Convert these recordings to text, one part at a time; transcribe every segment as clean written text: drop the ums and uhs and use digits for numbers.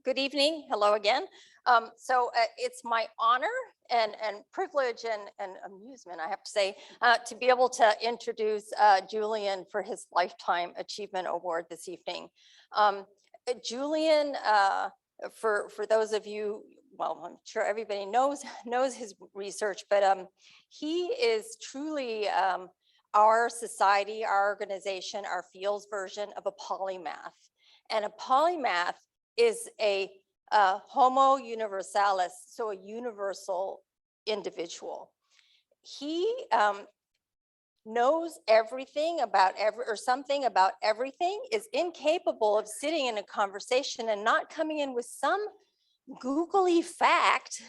Good evening. Hello again. It's my honor and privilege and amusement, I have to say, to be able to introduce Julian for his Lifetime Achievement Award this evening. Julian, for those of you, well, I'm sure everybody knows his research, but he is truly our society, our organization, our field's version of a polymath. And a polymath is a homo universalis, so a universal individual. He knows everything about something about everything, is incapable of sitting in a conversation and not coming in with some googly fact,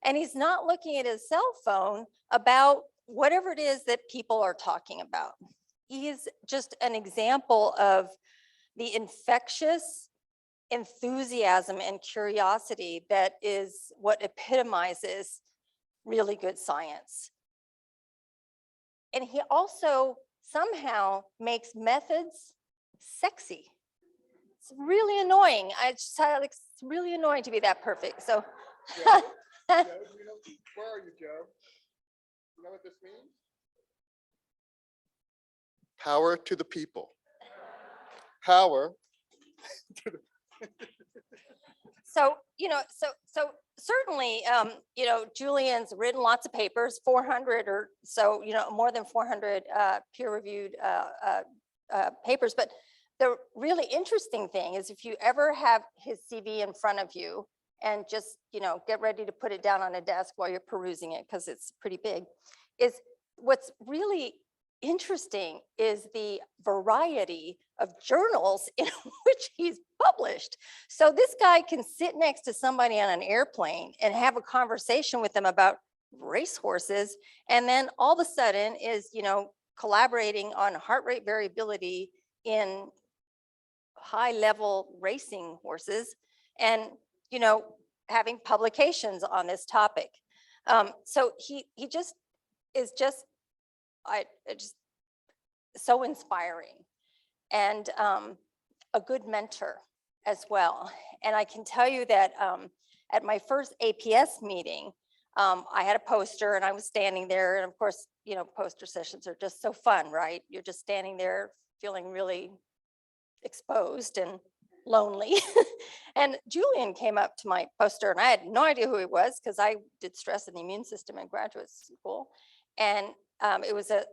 and he's not looking at his cell phone about whatever it is that people are talking about. He is just an example of the infectious enthusiasm and curiosity that is what epitomizes really good science. And he also somehow makes methods sexy. It's really annoying. It's really annoying to be that perfect. So, Joe, where are you, Joe? You know what this means? Power to the people. Power to the So certainly, Julian's written lots of papers, 400 or so, more than 400 peer-reviewed papers. But the really interesting thing is if you ever have his CV in front of you and just, get ready to put it down on a desk while you're perusing it, because it's pretty big, is what's really interesting is the variety of journals in which he's published. So this guy can sit next to somebody on an airplane and have a conversation with them about racehorses, and then all of a sudden is, collaborating on heart rate variability in high level racing horses, and, having publications on this topic. So he just is just so inspiring, and a good mentor as well. And I can tell you that at my first APS meeting, I had a poster and I was standing there, and of course, poster sessions are just so fun, right? You're just standing there feeling really exposed and lonely. And Julian came up to my poster, and I had no idea who he was because I did stress in the immune system in graduate school. And it was a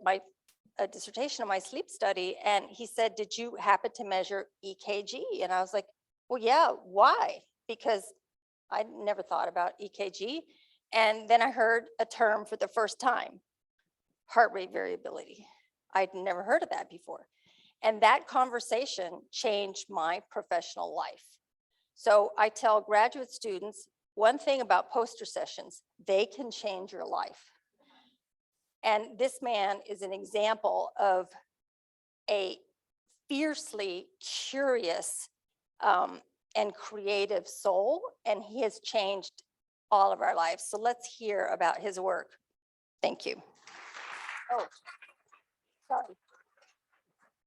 dissertation on my sleep study, and he said, "Did you happen to measure EKG?" And I was like, "Well, yeah, why?" Because I never thought about EKG. And then I heard a term for the first time, heart rate variability. I'd never heard of that before. And that conversation changed my professional life. So I tell graduate students, one thing about poster sessions, they can change your life. And this man is an example of a fiercely curious and creative soul, and he has changed all of our lives. So let's hear about his work. Thank you. Oh, sorry.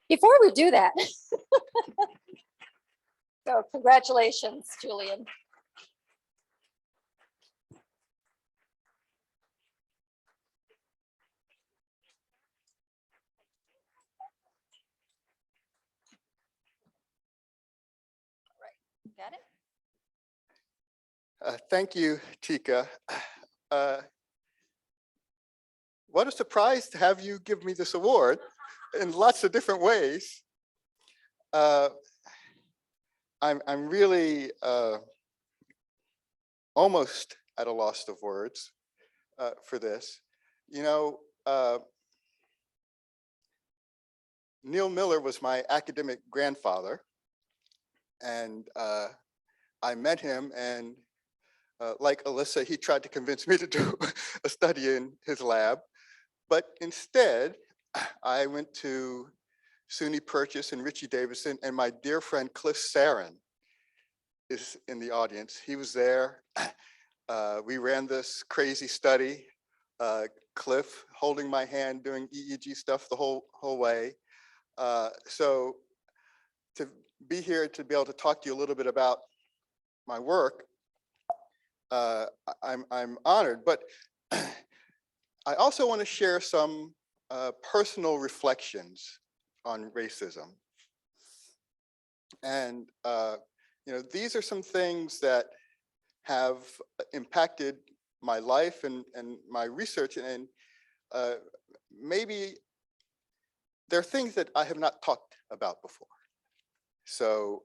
Before we do that, so congratulations, Julian. Got it? Thank you, Tika. What a surprise to have you give me this award in lots of different ways. I'm really almost at a loss of words for this. Neil Miller was my academic grandfather, and I met him, and like Alyssa, he tried to convince me to do a study in his lab, but instead I went to SUNY Purchase and Richie Davidson, and my dear friend Cliff Sarin is in the audience. He was there. We ran this crazy study, Cliff holding my hand, doing EEG stuff the whole way. So to be here to be able to talk to you a little bit about my work, I'm honored, but I also want to share some personal reflections on racism. And these are some things that have impacted my life and my research, and maybe there are things that I have not talked about before. So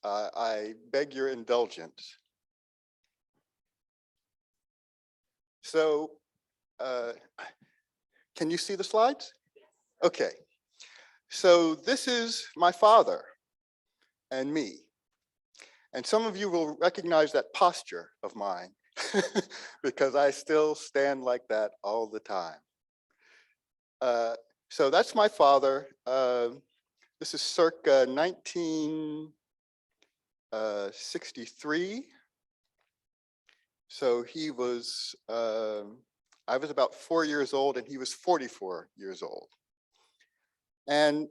I beg your indulgence. So can you see the slides? Okay. So this is my father and me. And some of you will recognize that posture of mine because I still stand like that all the time. So that's my father. This is circa 1963. So he was, I was about 4 years old and he was 44 years old. And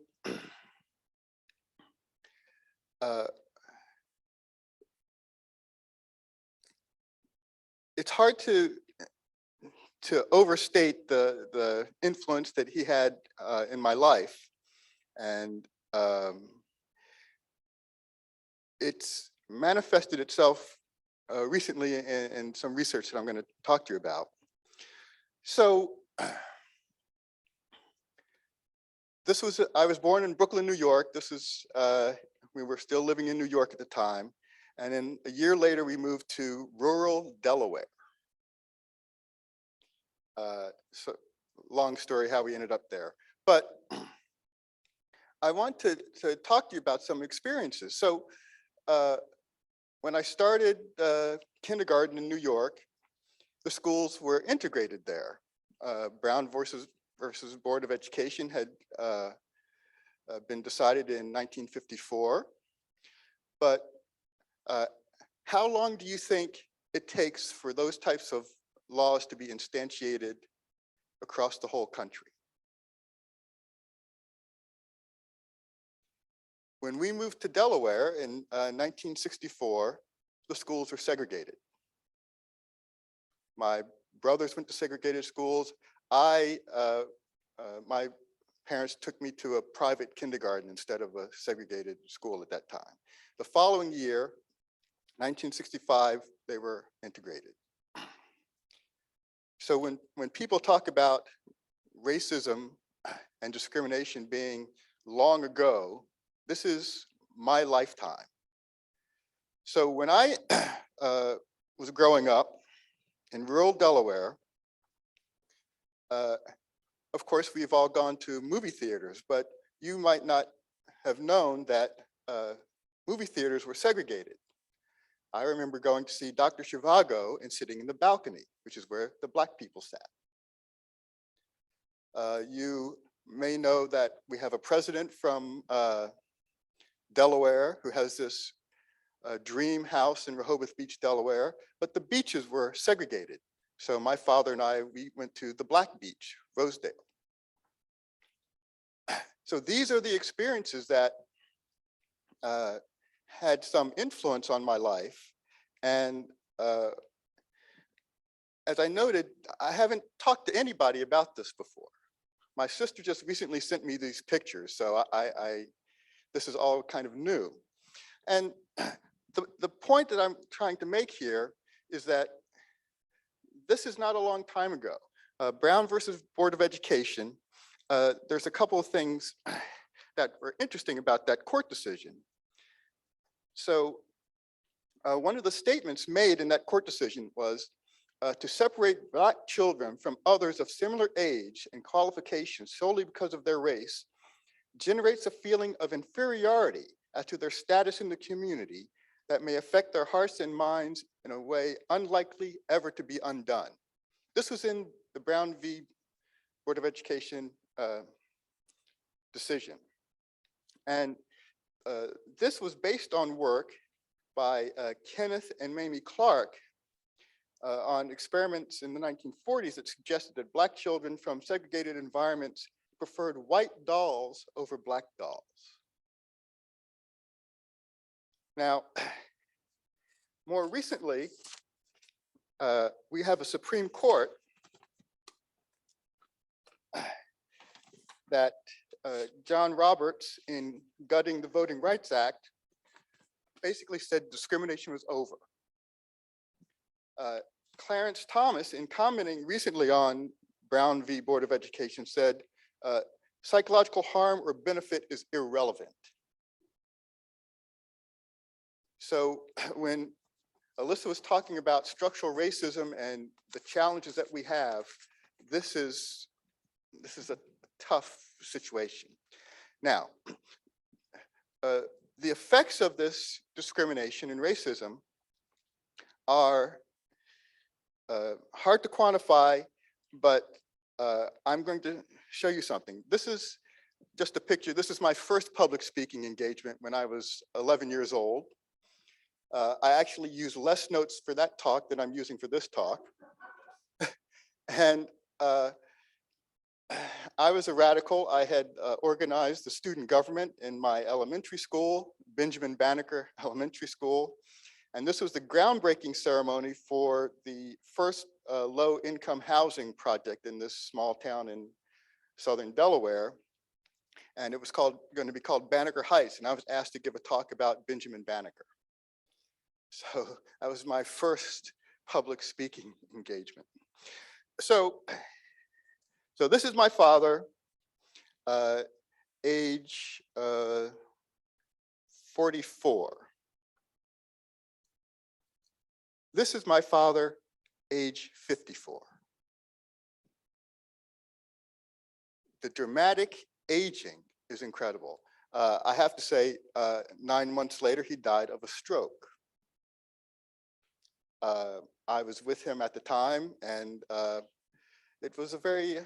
it's hard to overstate the influence that he had in my life. And it's manifested itself recently in some research that I'm going to talk to you about. So I was born in Brooklyn, New York. This is, we were still living in New York at the time. And then a year later, we moved to rural Delaware. So long story how we ended up there. But I want to talk to you about some experiences. So when I started kindergarten in New York, the schools were integrated there. Brown versus Board of Education had been decided in 1954. But how long do you think it takes for those types of laws to be instantiated across the whole country? When we moved to Delaware in 1964, the schools were segregated. My brothers went to segregated schools. My parents took me to a private kindergarten instead of a segregated school at that time. The following year, 1965, they were integrated. So when people talk about racism and discrimination being long ago, this is my lifetime. So when I was growing up in rural Delaware, of course, we've all gone to movie theaters, but you might not have known that movie theaters were segregated. I remember going to see Dr. Zhivago and sitting in the balcony, which is where the Black people sat. You may know that we have a president from Delaware who has this dream house in Rehoboth Beach, Delaware, but the beaches were segregated. So my father and I, we went to the Black Beach, Rosedale. So these are the experiences that had some influence on my life. And as I noted, I haven't talked to anybody about this before. My sister just recently sent me these pictures, so this is all kind of new. And the point that I'm trying to make here is that this is not a long time ago. Brown versus Board of Education, there's a couple of things that were interesting about that court decision. So one of the statements made in that court decision was to separate Black children from others of similar age and qualifications solely because of their race generates a feeling of inferiority as to their status in the community that may affect their hearts and minds in a way unlikely ever to be undone. This was in the Brown v. Board of Education decision. And this was based on work by Kenneth and Mamie Clark on experiments in the 1940s that suggested that Black children from segregated environments preferred white dolls over Black dolls. Now, more recently, we have a Supreme Court that John Roberts, in gutting the Voting Rights Act, basically said discrimination was over. Clarence Thomas, in commenting recently on Brown v. Board of Education, said psychological harm or benefit is irrelevant. So when Alyssa was talking about structural racism and the challenges that we have, this is a tough situation. Now, the effects of this discrimination and racism are hard to quantify, but I'm going to show you something. This is just a picture. This is my first public speaking engagement when I was 11 years old. I actually used less notes for that talk than I'm using for this talk. And I was a radical. I had organized the student government in my elementary school, Benjamin Banneker Elementary School. And this was the groundbreaking ceremony for the first low-income housing project in this small town in southern Delaware. And it was going to be called Banneker Heights. And I was asked to give a talk about Benjamin Banneker. So that was my first public speaking engagement. So this is my father, age 44. This is my father, age 54. The dramatic aging is incredible. I have to say, 9 months later, he died of a stroke. I was with him at the time, and it was a very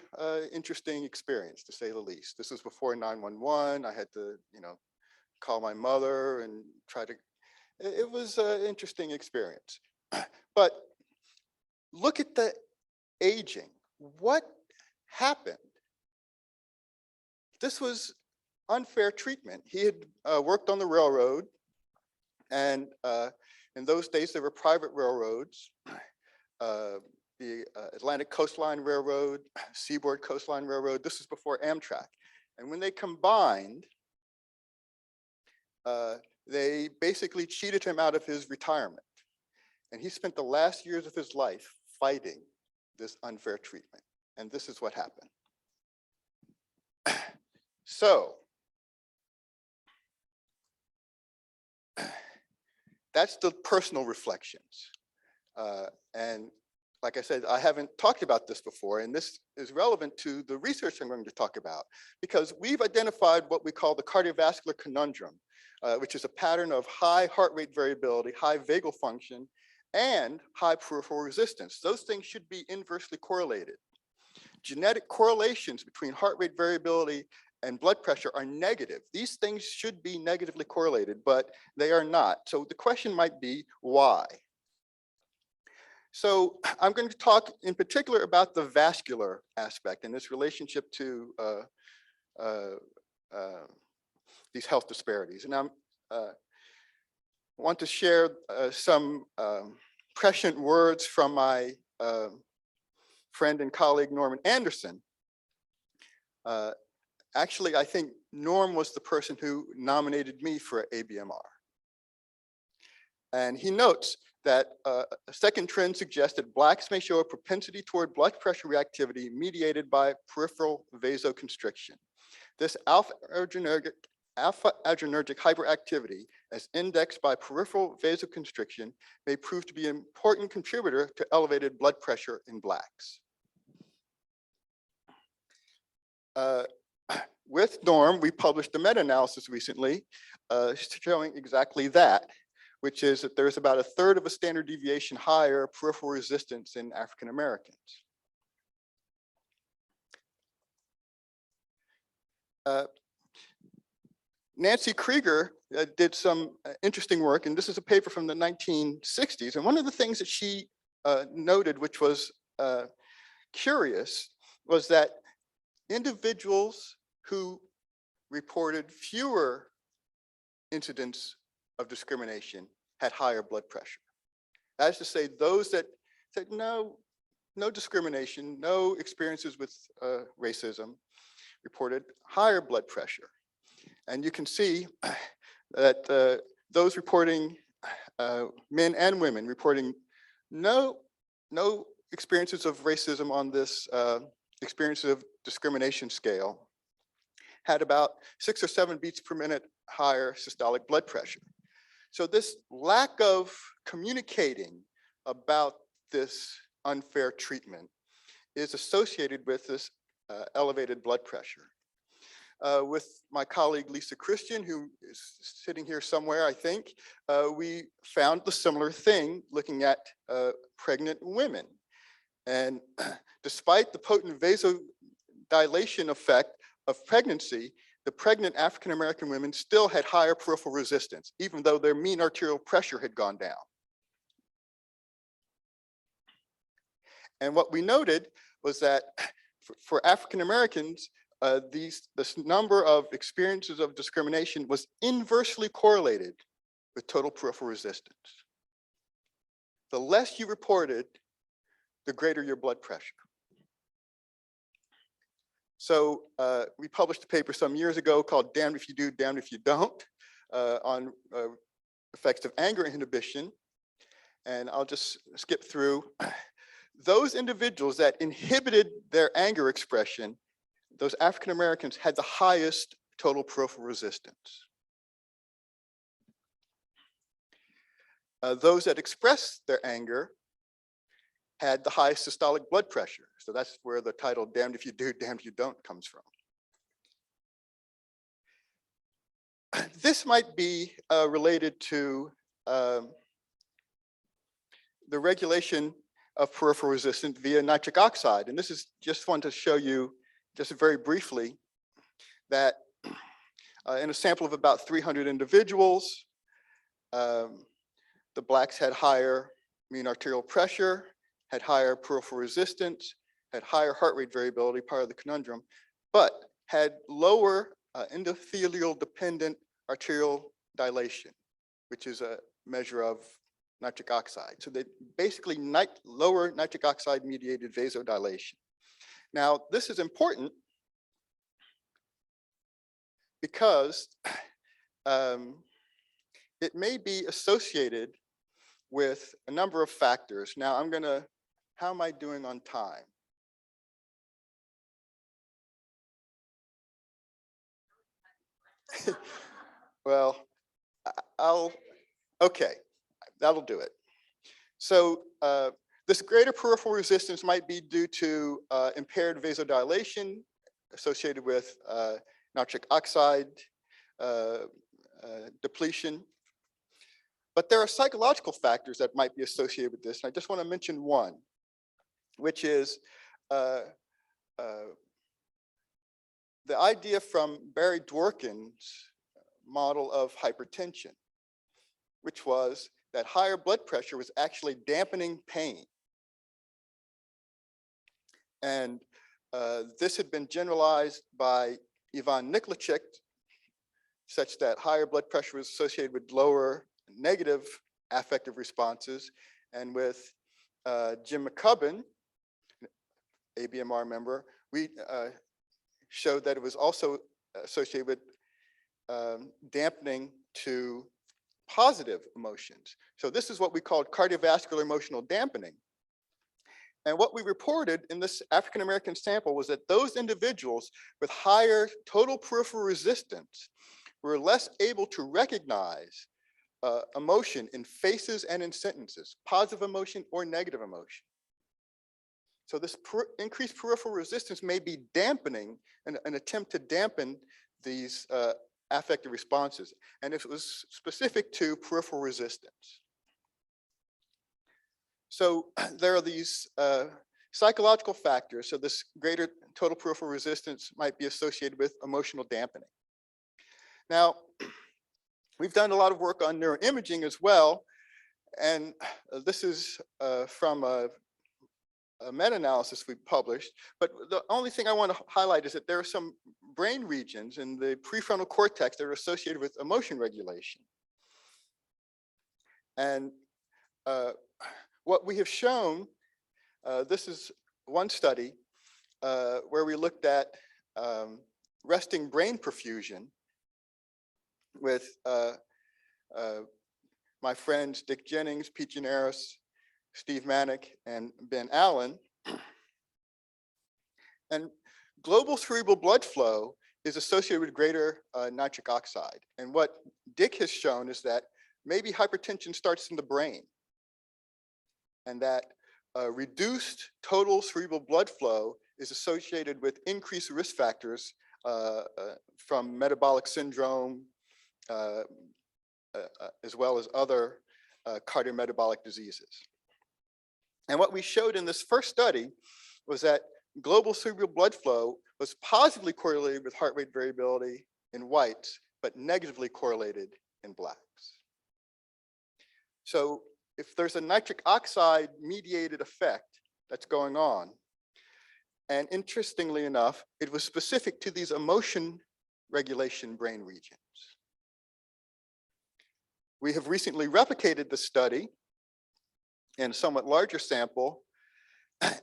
interesting experience, to say the least. This was before 911. I had to, call my mother and try to. It was an interesting experience. But look at the aging. What happened? This was unfair treatment. He had worked on the railroad, and in those days there were private railroads, the Atlantic Coastline Railroad, Seaboard Coastline Railroad. This is before Amtrak. And when they combined, they basically cheated him out of his retirement. And he spent the last years of his life fighting this unfair treatment. And this is what happened. So that's the personal reflections. And like I said, I haven't talked about this before, and this is relevant to the research I'm going to talk about, because we've identified what we call the cardiovascular conundrum, which is a pattern of high heart rate variability, high vagal function, and high peripheral resistance. Those things should be inversely correlated. Genetic correlations between heart rate variability and blood pressure are negative. These things should be negatively correlated, but they are not. So the question might be, why? So I'm going to talk in particular about the vascular aspect and its relationship to these health disparities. And I want to share some prescient words from my friend and colleague, Norman Anderson. Actually, I think Norm was the person who nominated me for ABMR. And he notes that a second trend suggests that Blacks may show a propensity toward blood pressure reactivity mediated by peripheral vasoconstriction. This alpha-adrenergic hyperactivity, as indexed by peripheral vasoconstriction, may prove to be an important contributor to elevated blood pressure in Blacks. With Norm, we published a meta-analysis recently showing exactly that, which is that there's about a third of a standard deviation higher peripheral resistance in African Americans. Nancy Krieger did some interesting work, and this is a paper from the 1960s. And one of the things that she noted, which was curious, was that individuals who reported fewer incidents of discrimination had higher blood pressure. That is to say, those that said no discrimination, no experiences with racism, reported higher blood pressure. And you can see that those reporting, men and women reporting no experiences of racism on this experiences of discrimination scale, had about 6 or 7 beats per minute higher systolic blood pressure. So this lack of communicating about this unfair treatment is associated with this elevated blood pressure. With my colleague Lisa Christian, who is sitting here somewhere, I think, we found the similar thing looking at pregnant women. And despite the potent vasodilation effect of pregnancy, the pregnant African-American women still had higher peripheral resistance, even though their mean arterial pressure had gone down. And what we noted was that for African-Americans, this number of experiences of discrimination was inversely correlated with total peripheral resistance. The less you reported, the greater your blood pressure. So we published a paper some years ago called Damned If You Do, Damned If You Don't, on effects of anger inhibition. And I'll just skip through. Those individuals that inhibited their anger expression, those African Americans had the highest total peripheral resistance. Those that expressed their anger had the highest systolic blood pressure. So that's where the title Damned If You Do, Damned If You Don't comes from. This might be related to the regulation of peripheral resistance via nitric oxide. And this is just one to show you just very briefly that in a sample of about 300 individuals, the blacks had higher mean arterial pressure, had higher peripheral resistance, had higher heart rate variability, part of the conundrum, but had lower endothelial dependent arterial dilation, which is a measure of nitric oxide. So they basically lower nitric oxide mediated vasodilation. Now, this is important because it may be associated with a number of factors. Now, how am I doing on time? Well, okay, that'll do it. So this greater peripheral resistance might be due to impaired vasodilation associated with nitric oxide depletion. But there are psychological factors that might be associated with this. And I just want to mention one, which is the idea from Barry Dworkin's model of hypertension, which was that higher blood pressure was actually dampening pain. And this had been generalized by Ivan Nikolichek, such that higher blood pressure was associated with lower negative affective responses. And with Jim McCubbin, ABMR member, we showed that it was also associated with dampening to positive emotions. So this is what we called cardiovascular-emotional dampening. And what we reported in this African-American sample was that those individuals with higher total peripheral resistance were less able to recognize emotion in faces and in sentences, positive emotion or negative emotion. So this increased peripheral resistance may be dampening, an attempt to dampen these affective responses. And it was specific to peripheral resistance. So there are these psychological factors. So this greater total peripheral resistance might be associated with emotional dampening. Now, we've done a lot of work on neuroimaging as well. And this is from a meta-analysis we published. But the only thing I want to highlight is that there are some brain regions in the prefrontal cortex that are associated with emotion regulation. And what we have shown, this is one study where we looked at resting brain perfusion with my friends Dick Jennings, Pete Generis, Steve Manick, and Ben Allen. And global cerebral blood flow is associated with greater nitric oxide. And what Dick has shown is that maybe hypertension starts in the brain, and that reduced total cerebral blood flow is associated with increased risk factors from metabolic syndrome, as well as other cardiometabolic diseases. And what we showed in this first study was that global cerebral blood flow was positively correlated with heart rate variability in whites, but negatively correlated in blacks. So if there's a nitric oxide mediated effect that's going on, and interestingly enough, it was specific to these emotion regulation brain regions. We have recently replicated the study in a somewhat larger sample,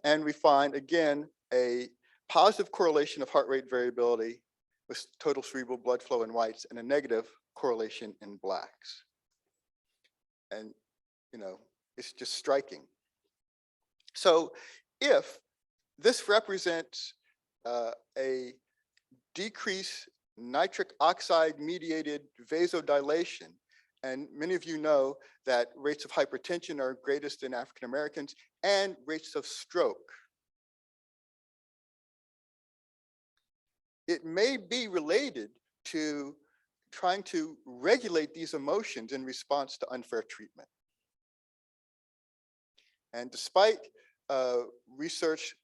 and we find, again, a positive correlation of heart rate variability with total cerebral blood flow in whites and a negative correlation in blacks. And, you know, it's just striking. So if this represents a decreased nitric oxide mediated vasodilation, and many of you know that rates of hypertension are greatest in African Americans and rates of stroke. It may be related to trying to regulate these emotions in response to unfair treatment. And despite researchers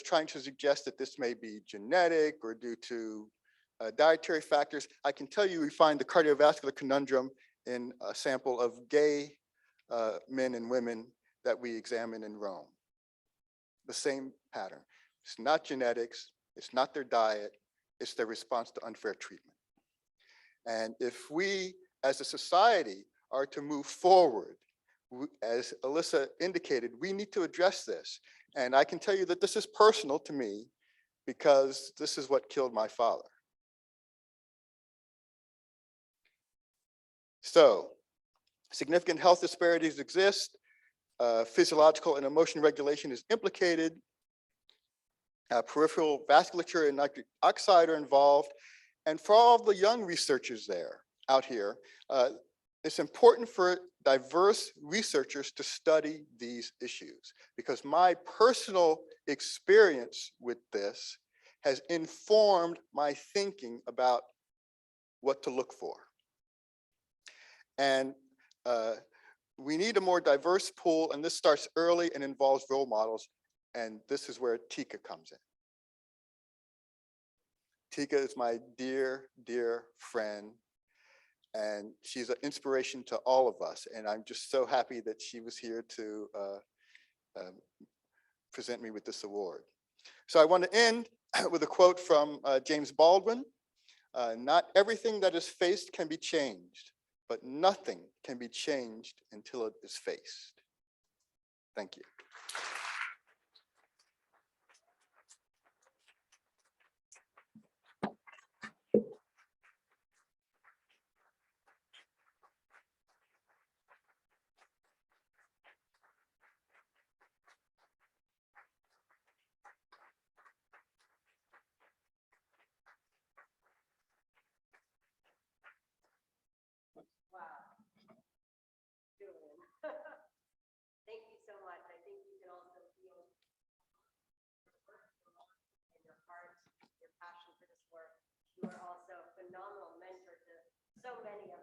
trying to suggest that this may be genetic or due to dietary factors, I can tell you we find the cardiovascular conundrum in a sample of gay men and women that we examine in Rome. The same pattern. It's not genetics, it's not their diet, it's their response to unfair treatment. And if we as a society are to move forward, as Alyssa indicated, we need to address this. And I can tell you that this is personal to me because this is what killed my father. So, significant health disparities exist. Physiological and emotion regulation is implicated. Peripheral vasculature and nitric oxide are involved. And for all the young researchers out here, it's important for diverse researchers to study these issues, because my personal experience with this has informed my thinking about what to look for. And we need a more diverse pool, and this starts early and involves role models, and this is where Tika comes in. Tika is my dear, dear friend, and she's an inspiration to all of us, and I'm just so happy that she was here to present me with this award. So I want to end with a quote from James Baldwin. Not everything that is faced can be changed, but nothing can be changed until it is faced. Thank you. Wow. Julian. Thank you so much. I think you can also feel in your heart, your passion for this work. You are also a phenomenal mentor to so many of